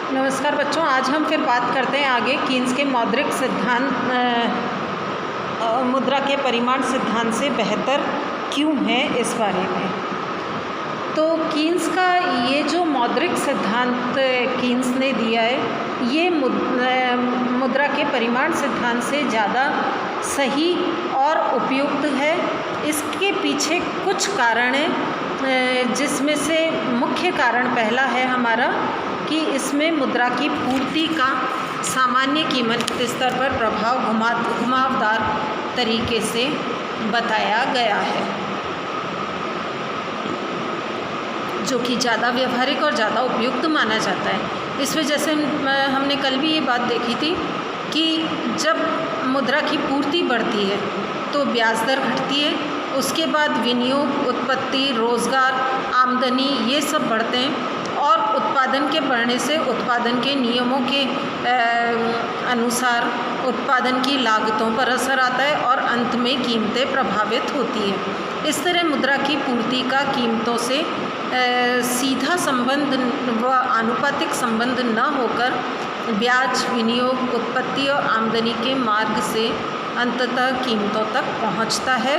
नमस्कार बच्चों, आज हम फिर बात करते हैं आगे कीन्स के मौद्रिक सिद्धांत मुद्रा के परिमाण सिद्धांत से बेहतर क्यों है इस बारे में। तो कीन्स का ये जो मौद्रिक सिद्धांत कीन्स ने दिया है ये मुद्रा के परिमाण सिद्धांत से ज़्यादा सही और उपयुक्त है। इसके पीछे कुछ कारण हैं, जिसमें से मुख्य कारण पहला है हमारा कि इसमें मुद्रा की पूर्ति का सामान्य कीमत स्तर पर प्रभाव घुमावदार तरीके से बताया गया है, जो कि ज़्यादा व्यवहारिक और ज़्यादा उपयुक्त माना जाता है। इस वजह से हमने कल भी ये बात देखी थी कि जब मुद्रा की पूर्ति बढ़ती है तो ब्याज दर घटती है, उसके बाद विनियोग, उत्पत्ति, रोज़गार, आमदनी ये सब बढ़ते हैं और उत्पादन के बढ़ने से उत्पादन के नियमों के अनुसार उत्पादन की लागतों पर असर आता है और अंत में कीमतें प्रभावित होती हैं। इस तरह मुद्रा की पूर्ति का कीमतों से सीधा संबंध व आनुपातिक संबंध न होकर ब्याज, विनियोग, उत्पत्ति और आमदनी के मार्ग से अंततः कीमतों तक पहुंचता है,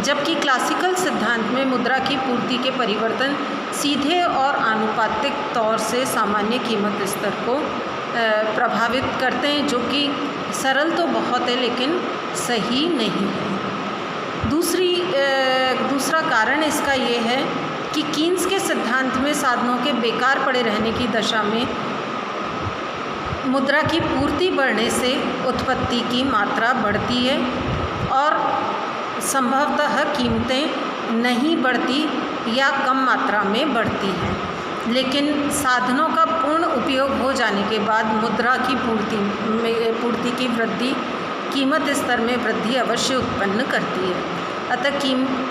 जबकि क्लासिकल सिद्धांत में मुद्रा की पूर्ति के परिवर्तन सीधे और आनुपातिक तौर से सामान्य कीमत स्तर को प्रभावित करते हैं, जो कि सरल तो बहुत है लेकिन सही नहीं है। दूसरा कारण इसका ये है कि कीन्स के सिद्धांत में साधनों के बेकार पड़े रहने की दशा में मुद्रा की पूर्ति बढ़ने से उत्पत्ति की मात्रा बढ़ती है और संभवतः कीमतें नहीं बढ़ती या कम मात्रा में बढ़ती हैं। लेकिन साधनों का पूर्ण उपयोग हो जाने के बाद मुद्रा की पूर्ति की वृद्धि कीमत स्तर में वृद्धि अवश्य उत्पन्न करती है। अतः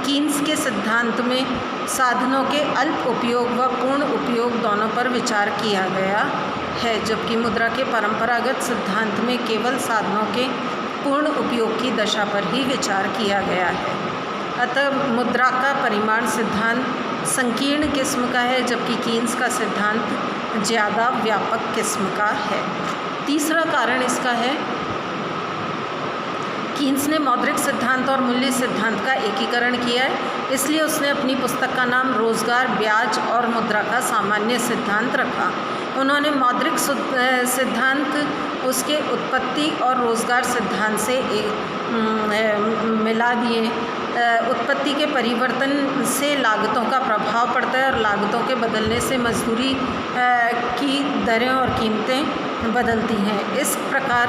कीन्स के सिद्धांत में साधनों के अल्प उपयोग व पूर्ण उपयोग दोनों पर विचार किया गया है, जबकि मुद्रा के परंपरागत सिद्धांत में केवल साधनों के पूर्ण उपयोग की दशा पर ही विचार किया गया है। अतः मुद्रा का परिमाण सिद्धांत संकीर्ण किस्म का है, जबकि कीन्स का सिद्धांत ज़्यादा व्यापक किस्म का है। तीसरा कारण इसका है, कीन्स ने मौद्रिक सिद्धांत और मूल्य सिद्धांत का एकीकरण किया है, इसलिए उसने अपनी पुस्तक का नाम रोज़गार, ब्याज और मुद्रा का सामान्य सिद्धांत रखा। उन्होंने मौद्रिक सिद्धांत उसके उत्पत्ति और रोज़गार सिद्धांत से मिला दिए। उत्पत्ति के परिवर्तन से लागतों का प्रभाव पड़ता है और लागतों के बदलने से मजदूरी की दरें और कीमतें बदलती हैं। इस प्रकार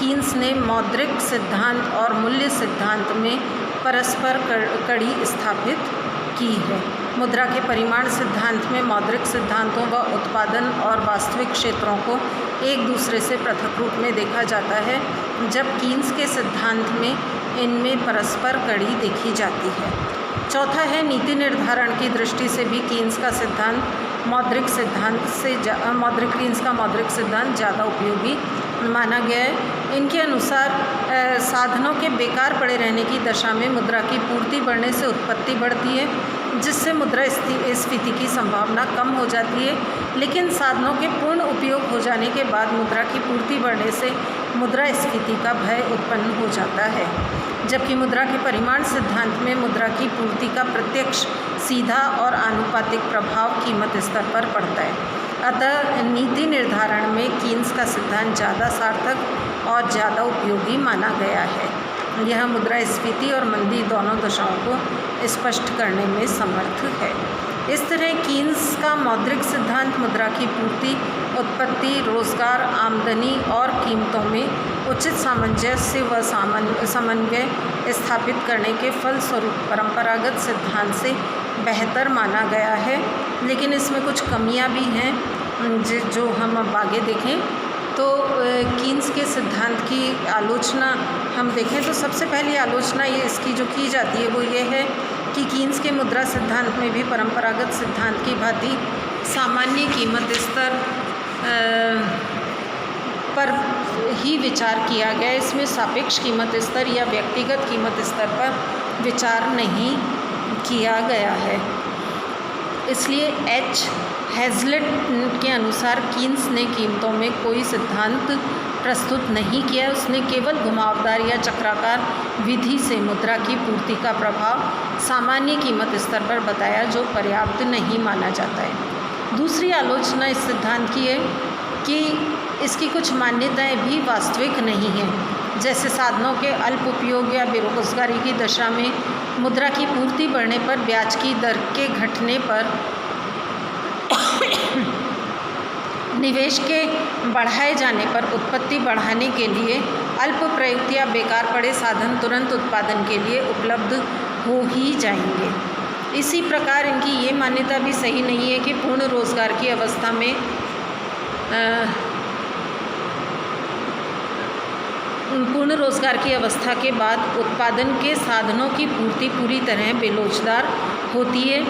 कीन्स ने मौद्रिक सिद्धांत और मूल्य सिद्धांत में परस्पर कड़ी स्थापित की है। मुद्रा के परिमाण सिद्धांत में मौद्रिक सिद्धांतों व उत्पादन और वास्तविक क्षेत्रों को एक दूसरे से पृथक रूप में देखा जाता है, जब कीन्स के सिद्धांत में इनमें परस्पर कड़ी देखी जाती है। चौथा है, नीति निर्धारण की दृष्टि से भी कीन्स का सिद्धांत कीन्स का मौद्रिक सिद्धांत ज़्यादा उपयोगी माना गया है। इनके अनुसार साधनों के बेकार पड़े रहने की दशा में मुद्रा की पूर्ति बढ़ने से उत्पत्ति बढ़ती है, जिससे मुद्रा स्फीति की संभावना कम हो जाती है। लेकिन साधनों के पूर्ण उपयोग हो जाने के बाद मुद्रा की पूर्ति बढ़ने से मुद्रा स्फीति का भय उत्पन्न हो जाता है, जबकि मुद्रा के परिमाण सिद्धांत में मुद्रा की पूर्ति का प्रत्यक्ष, सीधा और आनुपातिक प्रभाव कीमत स्तर पर पड़ता है। अतः नीति निर्धारण में कीन्स का सिद्धांत ज़्यादा सार्थक और ज़्यादा उपयोगी माना गया है। यह मुद्रास्फीति और मंदी दोनों दशाओं को स्पष्ट करने में समर्थ है। इस तरह कीन्स का मौद्रिक सिद्धांत मुद्रा की पूर्ति, उत्पत्ति, रोज़गार, आमदनी और कीमतों में उचित सामंजस्य व समन्वय स्थापित करने के फलस्वरूप परंपरागत सिद्धांत से बेहतर माना गया है। लेकिन इसमें कुछ कमियां भी हैं, जो हम अब आगे देखें। तो कीन्स के सिद्धांत की आलोचना हम देखें तो सबसे पहली आलोचना ये इसकी जो की जाती है वो ये है कि कीन्स के मुद्रा सिद्धांत में भी परंपरागत सिद्धांत की भांति सामान्य कीमत स्तर पर ही विचार किया गया। इसमें सापेक्ष कीमत स्तर या व्यक्तिगत कीमत स्तर पर विचार नहीं किया गया है। इसलिए एच हेज़लेट के अनुसार कीन्स ने कीमतों में कोई सिद्धांत प्रस्तुत नहीं किया। उसने केवल घुमावदार या चक्राकार विधि से मुद्रा की पूर्ति का प्रभाव सामान्य कीमत स्तर पर बताया, जो पर्याप्त नहीं माना जाता है। दूसरी आलोचना इस सिद्धांत की है कि इसकी कुछ मान्यताएं भी वास्तविक नहीं हैं, जैसे साधनों के अल्प उपयोग या बेरोजगारी की दशा में मुद्रा की पूर्ति बढ़ने पर ब्याज की दर के घटने पर निवेश के बढ़ाए जाने पर उत्पत्ति बढ़ाने के लिए अल्प प्रयुक्त या बेकार पड़े साधन तुरंत उत्पादन के लिए उपलब्ध हो ही जाएंगे। इसी प्रकार इनकी ये मान्यता भी सही नहीं है कि पूर्ण रोजगार की अवस्था में पूर्ण रोजगार की अवस्था के बाद उत्पादन के साधनों की पूर्ति पूरी तरह बेलोचदार होती है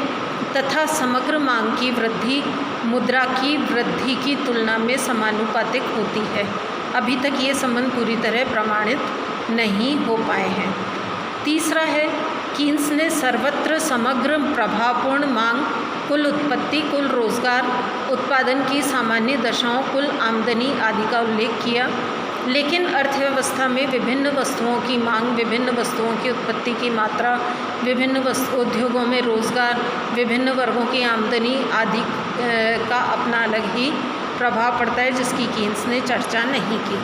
तथा समग्र मांग की वृद्धि मुद्रा की वृद्धि की तुलना में समानुपातिक होती है। अभी तक ये संबंध पूरी तरह प्रमाणित नहीं हो पाए हैं। तीसरा है, कीन्स ने सर्वत्र समग्र प्रभावपूर्ण मांग, कुल उत्पत्ति, कुल रोजगार, उत्पादन की सामान्य दशाओं, कुल आमदनी आदि का उल्लेख किया, लेकिन अर्थव्यवस्था में विभिन्न वस्तुओं की मांग, विभिन्न वस्तुओं की उत्पत्ति की मात्रा, विभिन्न उद्योगों में रोजगार, विभिन्न वर्गों की आमदनी आदि का अपना अलग ही प्रभाव पड़ता है, जिसकी कीन्स ने चर्चा नहीं की।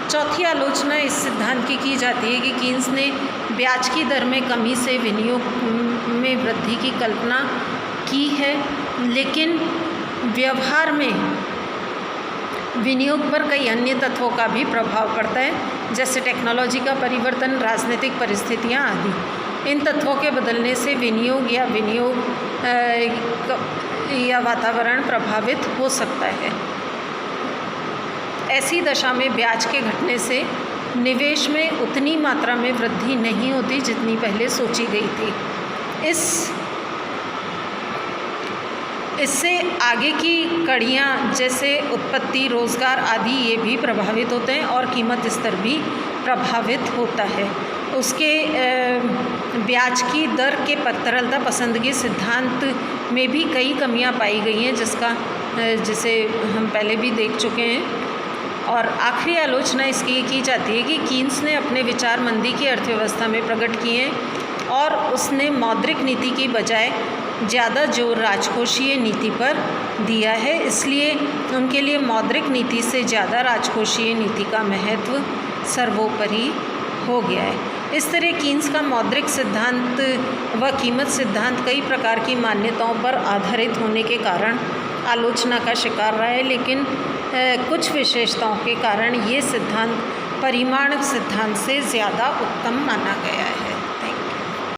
चौथी आलोचना इस सिद्धांत की जाती है कि कीन्स ने ब्याज की दर में कमी से विनियोग में वृद्धि की कल्पना की है, लेकिन व्यवहार में विनियोग पर कई अन्य तत्वों का भी प्रभाव पड़ता है, जैसे टेक्नोलॉजी का परिवर्तन, राजनीतिक परिस्थितियां आदि। इन तत्वों के बदलने से विनियोग या वातावरण प्रभावित हो सकता है। ऐसी दशा में ब्याज के घटने से निवेश में उतनी मात्रा में वृद्धि नहीं होती जितनी पहले सोची गई थी। इससे आगे की कड़ियाँ जैसे उत्पत्ति, रोजगार आदि ये भी प्रभावित होते हैं और कीमत स्तर भी प्रभावित होता है। उसके ब्याज की दर के तरलता पसंदगी सिद्धांत में भी कई कमियां पाई गई हैं, जिसे हम पहले भी देख चुके हैं। और आखिरी आलोचना इसकी की जाती है कि कीन्स ने अपने विचार मंदी की अर्थव्यवस्था में प्रकट किए हैं और उसने मौद्रिक नीति की बजाय ज़्यादा जोर राजकोषीय नीति पर दिया है, इसलिए उनके लिए मौद्रिक नीति से ज़्यादा राजकोषीय नीति का महत्व सर्वोपरि हो गया है। इस तरह कीन्स का मौद्रिक सिद्धांत व कीमत सिद्धांत कई प्रकार की मान्यताओं पर आधारित होने के कारण आलोचना का शिकार रहा है, लेकिन कुछ विशेषताओं के कारण ये सिद्धांत परिमाण सिद्धांत से ज़्यादा उत्तम माना गया है।